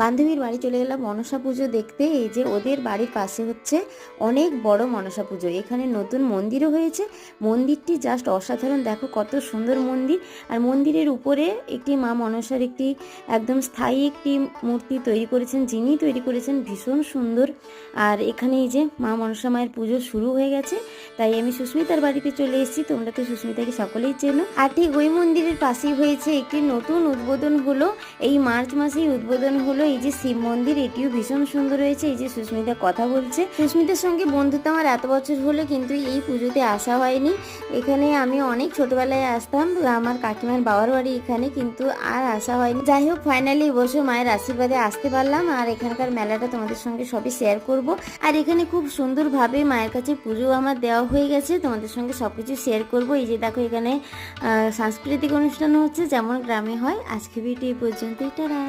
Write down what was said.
বান্ধবীর বাড়ি চলে গেলাম মনসা পুজো দেখতে। এই যে ওদের বাড়ির পাশে হচ্ছে অনেক বড় মনসা পুজো, এখানে নতুন মন্দিরও হয়েছে। মন্দিরটি জাস্ট অসাধারণ, দেখো কত সুন্দর মন্দির। আর মন্দিরের উপরে একটি মা মনসার একটি একদম স্থায়ী একটি মূর্তি তৈরি করেছেন, যিনি তৈরি করেছেন ভীষণ সুন্দর। আর এখানে এই যে মা মনসা মায়ের পুজো শুরু হয়ে গেছে, তাই আমি সুস্মিতার বাড়িতে চলে এসেছি। তোমরা তো সুস্মিতাকে সকলেই চেনো। আর ঠিক ওই মন্দিরের পাশেই হয়েছে একটি নতুন উদ্বোধন হলো, এই মার্চ মাসেই উদ্বোধন হলো এই যে শিব মন্দির, এটিও ভীষণ সুন্দর হয়েছে। এই যে সুস্মিতা কথা বলছে, সুস্মিতার সঙ্গে বন্ধুত্ব আমার এত বছর হলো কিন্তু এই পুজোতে আসা হয়নি। এখানে আমি অনেক ছোটবেলায় আসতাম, আমার কাকিমার বাবার বাড়ি এখানে, কিন্তু আর আসা হয়নি। যাই হোক, ফাইনালি এবছর মায়ের আশীর্বাদে আসতে পারলাম। আর এখানকার মেলাটা তোমাদের সঙ্গে সবই শেয়ার করব। আর এখানে খুব সুন্দরভাবে মায়ের কাছে পুজো আমার দেওয়া হয়ে গেছে, তোমাদের সঙ্গে সবকিছু শেয়ার করব। এই যে দেখো এখানে সাংস্কৃতিক অনুষ্ঠান হচ্ছে যেমন গ্রামে হয়। আজকে ভিডিও এই পর্যন্তই, টাটা।